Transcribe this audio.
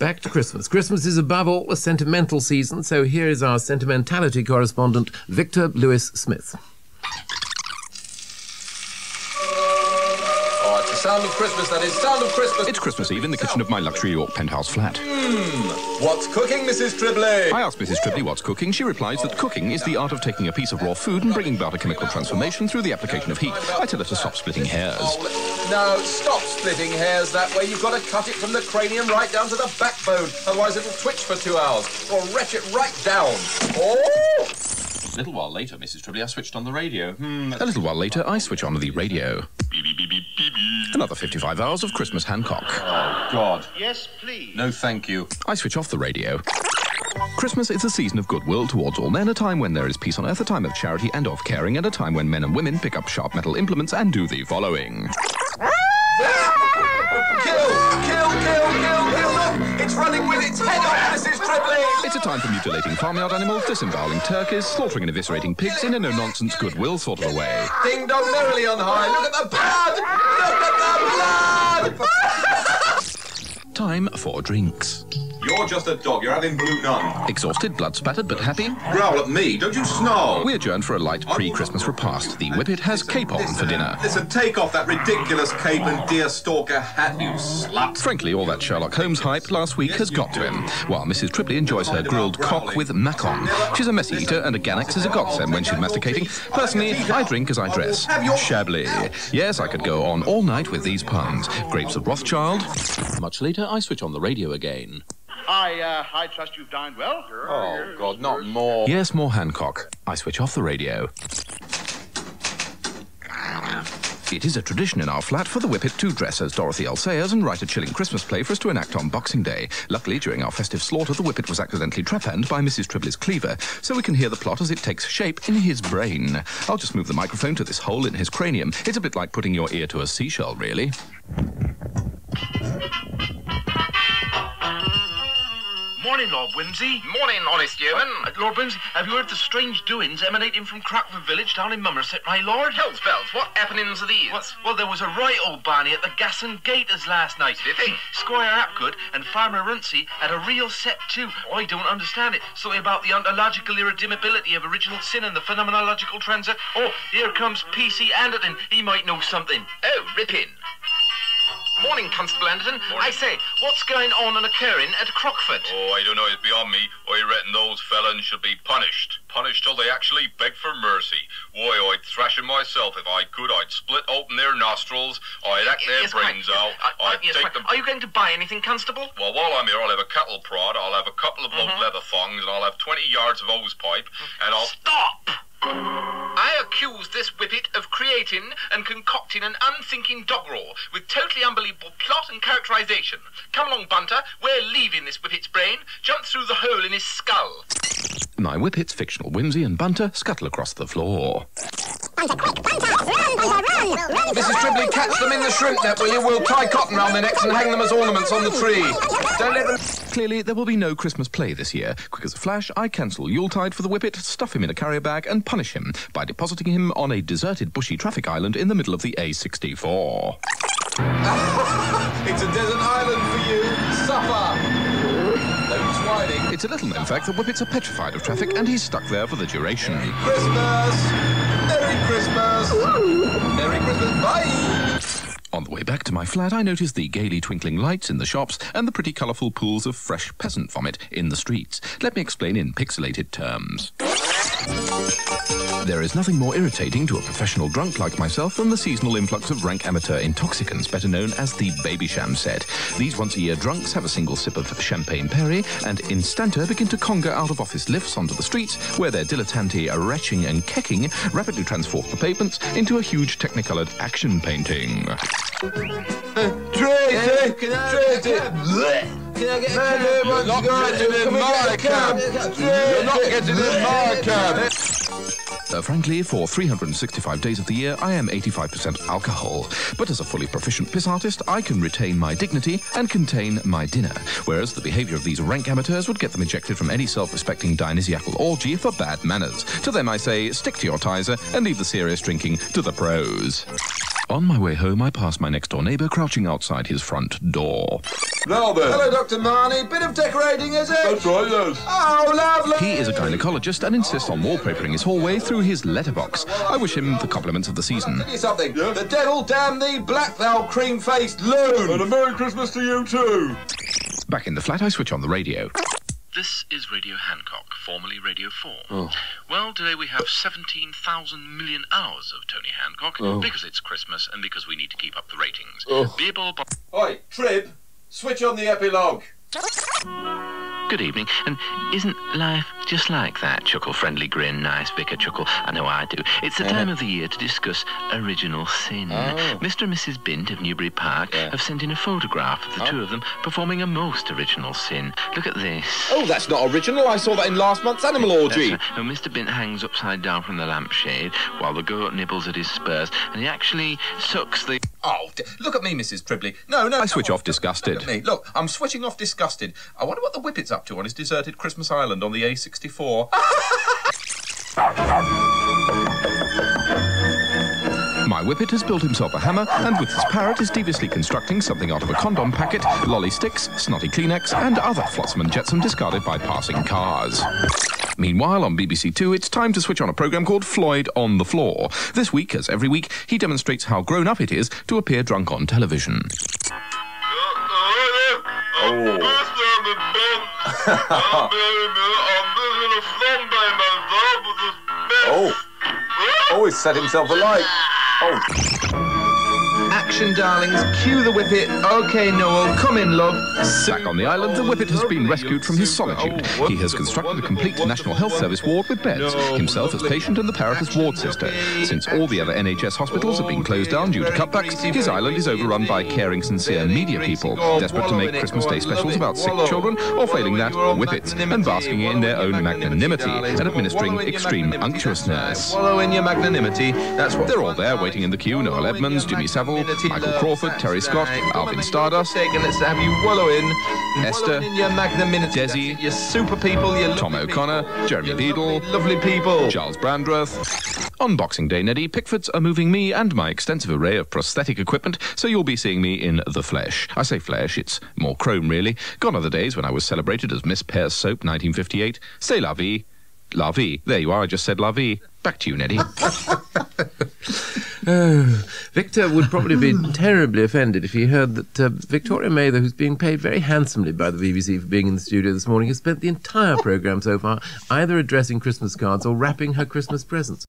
Back to Christmas. Christmas is above all a sentimental season, so here is our sentimentality correspondent, Victor Lewis Smith. Sound of Christmas, that is. Sound of Christmas. It's Christmas Eve in the kitchen of my luxury York penthouse flat. What's cooking, Mrs. Tribbley? I ask Mrs. Tribbley what's cooking. She replies that cooking is the art of taking a piece of raw food and bringing about a chemical transformation through the application of heat. I tell her to stop splitting hairs. No, stop splitting hairs that way. You've got to cut it from the cranium right down to the backbone. Otherwise it'll twitch for 2 hours. Or retch it right down. Oh! A little while later, Mrs. Tribbley, I switched on the radio. A little while later, I switch on the radio. Another 55 hours of Christmas Hancock. Oh, God. Yes, please. No, thank you. I switch off the radio. Christmas is a season of goodwill towards all men, a time when there is peace on earth, a time of charity and of caring, and a time when men and women pick up sharp metal implements and do the following. Look, it's running with its head off, Mrs. Tribbley. It's a time for mutilating farmyard animals, disemboweling turkeys, slaughtering and eviscerating pigs in a no-nonsense goodwill sort of a way. Ding dong merrily on high. Look at the blood! Look at the blood! Time for drinks. You're just a dog. You're having blue nun. Exhausted, blood-spattered, but happy? Growl at me. Don't you snarl. We adjourn for a light pre-Christmas repast. The whippet has cape on for dinner. Listen, take off that ridiculous cape and deerstalker hat, you slut. Frankly, all that Sherlock Holmes hype last week has got to him, while Mrs. Tribbley enjoys her grilled cock with macon. She's a messy eater, and a Ganax is a godsend when she's masticating. Personally, I drink as I dress. Shabbily. Yes, I could go on all night with these puns. Grapes of Rothschild. Much later, I switch on the radio again. I trust you've dined well. Oh, God, not more. Yes, more Hancock. I switch off the radio. It is a tradition in our flat for the whippet to dress as Dorothy L. Sayers and write a chilling Christmas play for us to enact on Boxing Day. Luckily, during our festive slaughter, the whippet was accidentally trepanned by Mrs. Tribbley's cleaver, so we can hear the plot as it takes shape in his brain. I'll just move the microphone to this hole in his cranium. It's a bit like putting your ear to a seashell, really. Morning, Lord Whimsy. Morning, honest yeoman. Lord Whimsy, have you heard the strange doings emanating from Crockford village down in Somerset, my lord? Hell's bells, what happenings are these? Well, there was a right old barney at the Gas and Gators last night. Did he? Squire Apgood and Farmer Runcie had a real set too. I don't understand it. Something about the ontological irredeemability of original sin and the phenomenological transit. Oh, here comes P.C. Anderton. He might know something. Oh, ripping. Morning, Constable Anderton. Morning. I say, what's going on and occurring at Crockford? Oh, I don't know. It's beyond me. I reckon those felons should be punished. Punished till they actually beg for mercy. Why, I'd thrash 'em myself if I could. I'd split open their nostrils. I'd hack their brains out. I'd take them... Are you going to buy anything, Constable? Well, while I'm here, I'll have a cattle prod. I'll have a couple of old leather thongs, and I'll have 20 yards of hose pipe, and I'll... Stop! I accuse this whippet of creating and concocting an unthinking doggerel with totally unbelievable plot and characterization. Come along, Bunter. We're leaving this whippet's brain. Jump through the hole in his skull. My whippets, fictional Whimsy and Bunter, scuttle across the floor. Mrs. Tribbley, catch them in the shrimp net, will you? We'll tie cotton round their necks and hang them as ornaments on the tree. Don't let them... Clearly, there will be no Christmas play this year. Quick as a flash, I cancel Yuletide for the whippet, stuff him in a carrier bag and punish him by depositing him on a deserted bushy traffic island in the middle of the A64. It's a desert island for you. Suffer. No twining. It's a little-known fact that whippets are petrified of traffic, and he's stuck there for the duration. Merry Christmas. Merry Christmas. Merry Christmas. Bye. On the way back to my flat, I noticed the gaily twinkling lights in the shops and the pretty colourful pools of fresh peasant vomit in the streets. Let me explain in pixelated terms. There is nothing more irritating to a professional drunk like myself than the seasonal influx of rank amateur intoxicants, better known as the Babysham set. These once-a-year drunks have a single sip of Champagne Perry and instanter begin to conga out of office lifts onto the streets, where their dilettante retching and kecking rapidly transform the pavements into a huge technicoloured action painting. Tracy! Tracy! Can I get a cab? You're not getting in my cab! You're not getting in my cab! Frankly, for 365 days of the year, I am 85% alcohol. But as a fully proficient piss artist, I can retain my dignity and contain my dinner, whereas the behaviour of these rank amateurs would get them ejected from any self-respecting Dionysiacal orgy for bad manners. To them I say, stick to your tizer and leave the serious drinking to the pros. On my way home, I passed my next-door neighbour crouching outside his front door. Now then. Hello, Dr. Marnie. Bit of decorating, is it? That's right, yes. Oh, lovely. He is a gynaecologist and insists on wallpapering his hallway through his letterbox. I wish him the compliments of the season. Tell you something. Yeah? The devil damn thee, black thou cream-faced loon. And a Merry Christmas to you too. Back in the flat, I switch on the radio. This is Radio Hancock, formerly Radio 4. Well, today we have 17,000 million hours of Tony Hancock, because it's Christmas and because we need to keep up the ratings. Oi, Trib, switch on the epilogue. Good evening, and isn't life just like that? Chuckle-friendly grin, nice vicar chuckle. I know I do. It's the time of the year to discuss original sin. Mr. and Mrs. Bint of Newbury Park have sent in a photograph of the two of them performing a most original sin. Look at this. Oh, that's not original. I saw that in last month's Animal Orgy. Right. Now, Mr. Bint hangs upside down from the lampshade while the goat nibbles at his spurs, and he actually sucks the... Oh, look at me, Mrs. Tribley. No. I switch off disgusted. Look at me. Look, I'm switching off disgusted. I wonder what the Whippet's up to on his deserted Christmas island on the A64. My Whippet has built himself a hammer, and with his parrot is deviously constructing something out of a condom packet, lolly sticks, snotty Kleenex, and other flotsam and jetsam discarded by passing cars. Meanwhile, on BBC Two, it's time to switch on a programme called Floyd on the Floor. This week, as every week, he demonstrates how grown-up it is to appear drunk on television. Oh, he's set himself alight. Action, darlings. Cue the Whippet. OK, Noel, come in, love. Back on the island, the Whippet has been rescued from his solitude. He has constructed a complete National Health Service ward with beds, himself as patient and the parrot as ward sister. Since all the other NHS hospitals have been closed down due to cutbacks, his island is overrun by caring, sincere media people, desperate to make Christmas Day specials about sick children, or failing that, whippets, and basking in their own magnanimity and administering extreme unctuousness. Wallow in your magnanimity. That's what they're all there waiting in the queue. Noel Edmonds, Jimmy Savile, Michael Crawford, Terry Scott, Alvin Stardust, let's have you wallow in. Esther, in your magnanimity. Desi, you super people, you Tom O'Connor, Jeremy Beadle, lovely people, Charles Brandreth. On Boxing Day, Neddy, Pickfords are moving me and my extensive array of prosthetic equipment, so you'll be seeing me in the flesh. I say flesh, it's more chrome, really. Gone are the days when I was celebrated as Miss Pear's Soap 1958. C'est la vie. La vie. There you are, I just said la vie. Back to you, Neddy. Victor would probably be terribly offended if he heard that Victoria Mather, who's being paid very handsomely by the BBC for being in the studio this morning, has spent the entire programme so far either addressing Christmas cards or wrapping her Christmas presents.